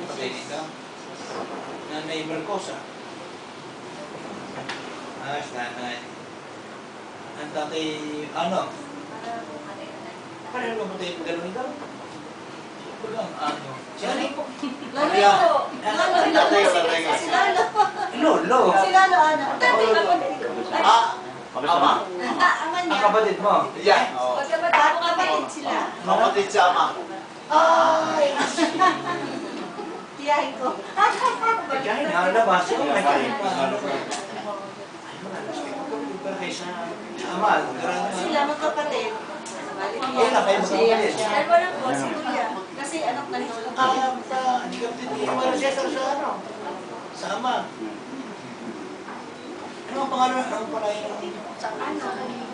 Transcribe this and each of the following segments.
Patay nito. Nanay Marcosa. Nanay. Ang tatay, ano? Paano ba patay yung gano'n ikaw? Ano? Si Ani? Lolo! Lolo! Si Lolo, ano? Ama. Ama niya. Ang kapatid mo? Yan. Kapatid sila. Kapatid si Ama. Ay! Tiyahin ko. Kaya nalabas ko, may kain pa. Pero kaysa ama, Sila magkapatid. Kaya na kayo magkapatid. Dalawa lang po, si Kuya. Kasi anak ng lolo ko. Hindi kapatid ni Mara Cesar sa ano? Sa ama. Ano ang pangalan? Ano pala yung...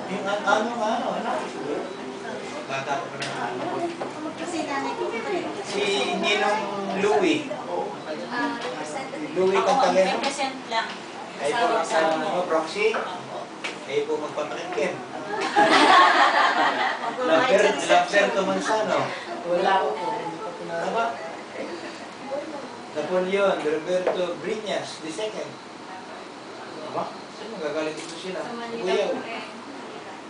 Yung ano? Bata ko pa na ano. Kasi nanay ko. Si Ninong Louie. Louie Cantaleno. Represent lang. Ay po ang proxy. Ay po magpapakingkin. Lamberto Manzano. Wala ko po. Tama? Napoleon Roberto Briñas II. Tama? Saan magagaling ito sila? Kuyaw.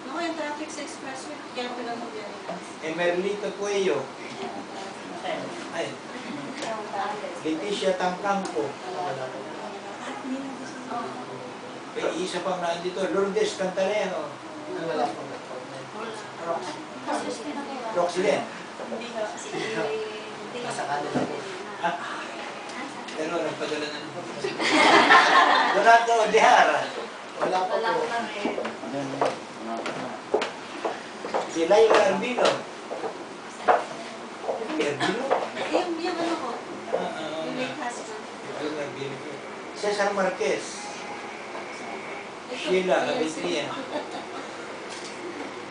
Ako yung traffic sa expressway. Kaya ko lang mag-yan. Emerlito Cuello. Ay. Leticia Tangcampo. May isa pang nandito. Lourdes Cantaleno. Wala po. Roxylene. Nasa kanila po. Pero nagpadala na nito. Donato Dehara. Wala po po. Si Laila Arbino. Arbino? Yung ano ko. Yung late husband. Laila Arbino. Cesar Marquez. Sheila Abitria.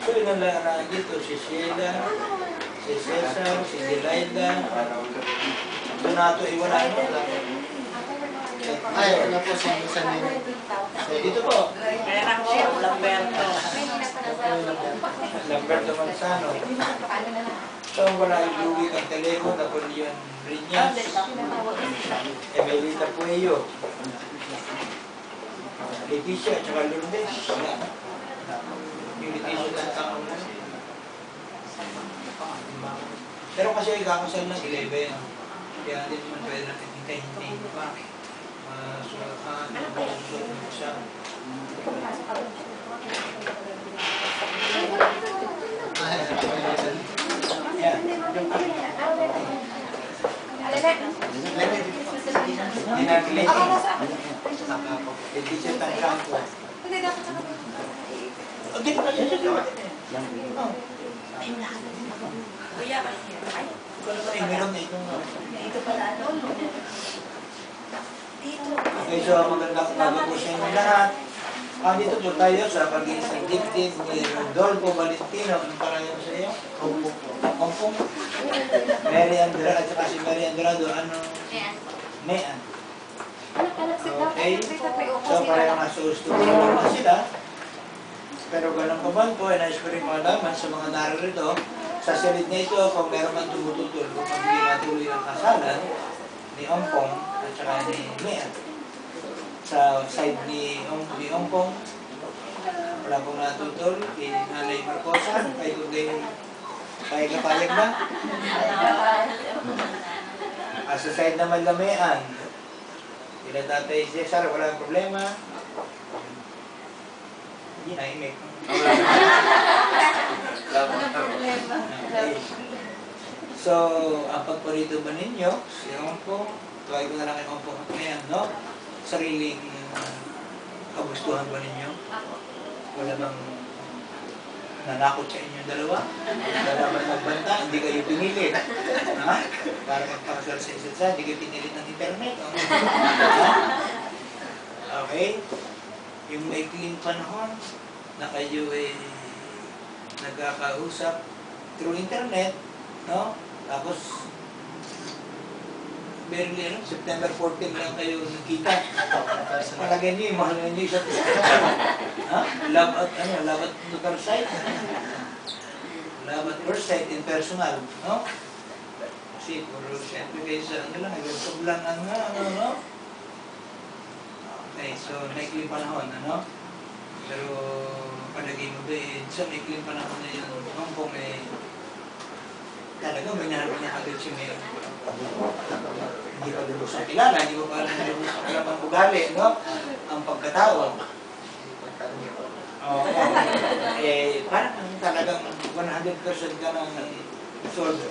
So yun ang lang dito. Si Sheila, si Cesar, si Delilah. Donato Iwala. Ay, wala po sa nila. Dito po. Lamberto. Lamberto Manzano. So wala yung Louie Cantaleno, Napoleon Briñas, Emelita Puello, Leticia at saka Lourdes. Yung Leticia Tantang mo. Pero kasi ikakasal ng 11. Kaya hindi naman pwede natin hintay-hintayin pa. Siya. Leticia Tangcampo. Kuya, Meron na itong... ito pala ano? Dito. Okay, so magandang umaga po sa inyo lahat. Dito po tayo sa pag-iisang dibdib ni Rodolfo Valentino. Anong pangalan mo sa iyo? Kumpong. Mary Andra at saka si Mary Andrado. Ano? Mean. Okay. So parang nasa gusto ko naman sila. Pero ganun pa man po, ay nais ko rin malaman sa mga naririto. Sa silid na ito, kung meron man tumututol, kung hindi matuloy ang kasalan ni Ompong at saka ni Mean. Sa side ni Ompong, wala pong natutol, kay Nanay Marcosa, kay Kuday, kay Kapayag na. Sa side naman na Mean, kila Tatay Cesar, walang problema. Hindi na, imik. Okay. So, ang pagparito ba ninyo, si Ompong, tuwag ko na lang kay Ompong at Mean, no? Sariling kagustuhan ba ninyo? Wala bang nanakot sa inyong dalawa? Wala bang nagbanta? Hindi kayo pinilit? Ha? Para magpakasal sa isa't isa, hindi kayo pinilit ng internet? Ha? Okay? Yung maikling panahon na kayo nagkakausap through internet, no? Tapos, barely, September 14 lang kayo nakita. Palagay niyo, mahal na niyo isa't isa. Ha? Love at first sight. Love at first sight in personal, no? kasi puro siyempre kayo sa ano lang, nagtublan ang ano. Okay, so naikling panahon, ano? Pero palagay mo ba sa naikling panahon na yun, Hong Kong talaga minahal niya agad si Mayor. Hindi pa lubos ang kilala, hindi pa parang lubos ang kalamang ugali, no? Ang pagkatao. Oo. Parang talagang 100% ka ng solve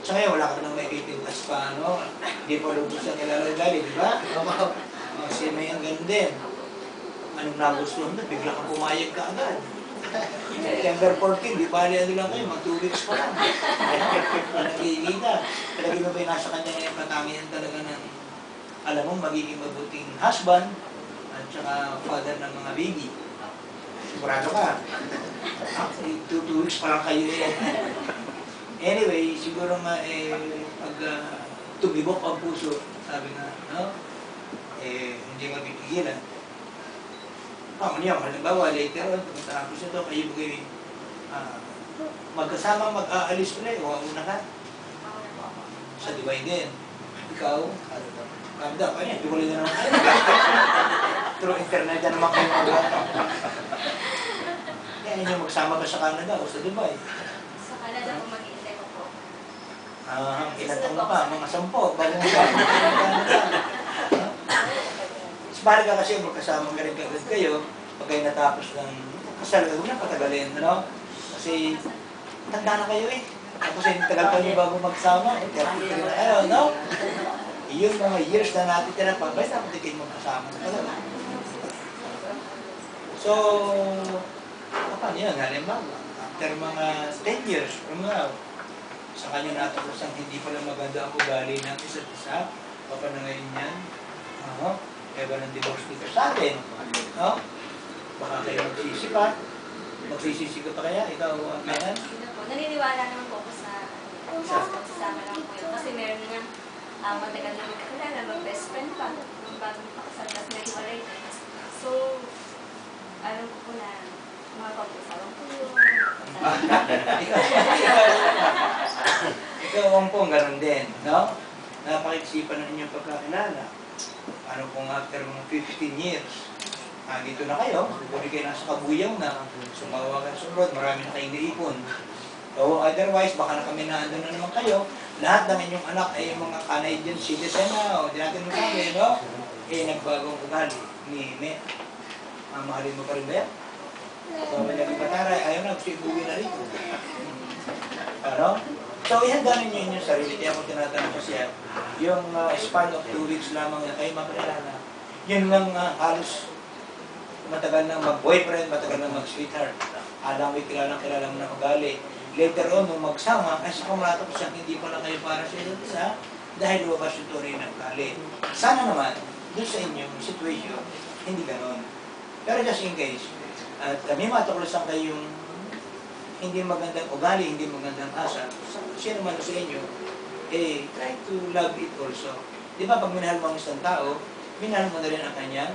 sa ngayon, wala ka nang may kitintas pa, ano? Hindi pa lubos ang kilala ugali, di ba? Si Mayor ganun din. Anong nagustuhan na, bigla kang pumayag ka agad. September 14, di bali ano lang kayo, mag 2 weeks pa lang. Nagkikita. Talaga mo ba yung nasa kanya yung katangian talaga ng, alam mo, magiging mabuting husband at saka father ng mga baby. Sigurado ka. Actually, 2 weeks pa lang kayo eh. Anyway, siguro nga pag tumibok ang puso, sabi nga, no? Hindi magpipigilan. Niya, halimbawa, later on, pagkatapos ito, kayo bagay magkasama mag-aalis ulit, o una ka sa Dubai din. Ikaw, kamda ka niya, tuloy na naman kayo. Through internet na naman kayo mag-aalis. Kaya inyo magsama ka sa Canada o sa Dubai. Sa Canada po mag-iintay ko po. Ilan taon na pa, mga 10, bago mo sa Canada. Bali ka kasi magkasama ka rin kagad kayo pag kayo natapos ng kasal, huwag na patagalin, ano? Kasi tanda na kayo eh. Tapos tagal pa niyo bago magsama, 33 na kayo, no? Yung mga years na natin tinapagay, dapat kayo magkasama na talaga. So, paano yun? Halimbawa, after mga 10 years from now, sa kanya natapos ang hindi pala maganda ang ugali ng isa't isa, papanangayin yan, kaya ba ng divorce dito sa atin? No? Baka kayo magsisi pa. Magsisisi ka pa kaya? Ikaw, Menan? Naniniwala naman po ako sa magsasama lang po yun. Kasi meron nga matagal na magkakilala, mag-best friend pa. Nung bagong pakasal, tapos naghiwalay. So, alam ko po na mga pag-usawan po yun. Ikaw, Hong Kong, ganun din. No? Napakisipan na inyong pagkakilala. Ano kung after mga 15 years, dito na kayo, siguro kayo nasa kabuyaw na, sumawa kayo sa abroad, marami na kayong naipon. O otherwise, baka na kami na na naman kayo, lahat ng inyong anak ay mga Canadian citizen na, o di natin masabi, no? Nagbagong ugali ni Me. Mahalin mo pa rin ba yan? So, may naging pataray, ayaw na, gusto ibuwi na rito. Ano? So, ihanda ninyo inyong sarili. Kaya kung tinatanong ko siya, yung span of 2 weeks lamang na kayo makilala, yun lang halos matagal na mag-boyfriend, matagal na mag-sweetheart. Alam mo, kilala mo na ugali. Later on, nung magsama, ay sa kumulato ko siya, hindi pala kayo para sa isa't isa dahil lumabas yung tuloy ng ugali. Sana naman, doon sa inyong situation, hindi ganon. Pero just in case, at may matuklasan kayong hindi magandang ugali, hindi magandang asal, sino man sa inyo, try to love it also. Di ba, pag minahal mo ang isang tao, minahal mo na rin ang kanyang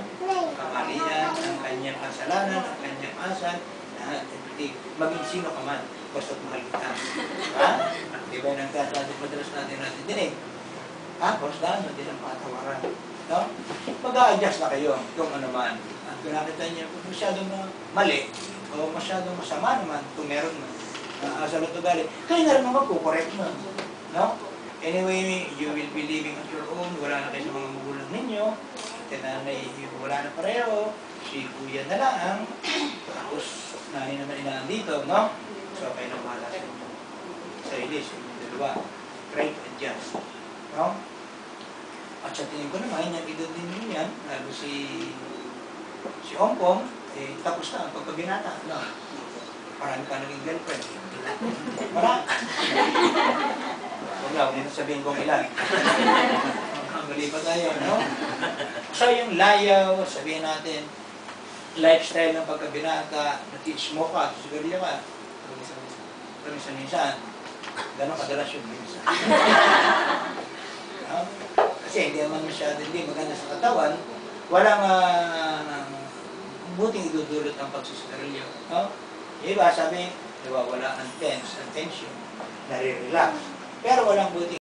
kamalian, ang kanyang kasalanan, ang kanyang asal, lahat. Maging sino ka man, basta't mahal kita. Ha? Di ba, madalas natin dinig. Basta, hindi lang patawaran. No? Mag-a-adjust na kayo kung ano man. At kung nakita niyo, kung masyadong mali, o masyadong masama naman, kung meron man, asal at ugali, kayo na rin naman correct mo. No? Anyway, you will be living on your own, wala na kayo sa mga magulang ninyo, tinanay, wala na pareho, si kuya na lang, tapos nanay naman inaan dito, no? So, kayo na bahala sa inyo. Sa ilis, yung dalawa, try to adjust. No? At sa tingin ko naman, yung edad din nyo yan, lalo si Hong Kong, tapos na ang pagkabinata. No? Marami ka naging girlfriend. Wala. Huwag na, hindi na sabihin kong ilan. Mali pa tayo, no? So yung layaw, sabihin natin, lifestyle ng pagkabinata, na-teach mo ka, sigurado ka, minsan-minsan, gano'ng kadalas yung minsan. No? Kasi hindi naman masyado, hindi maganda sa katawan, walang buting idudulot ang pagsusigarilyo. No? Yung iba, sabi, Nawawala ang tense, ang tension, nare-relax. Pero walang buti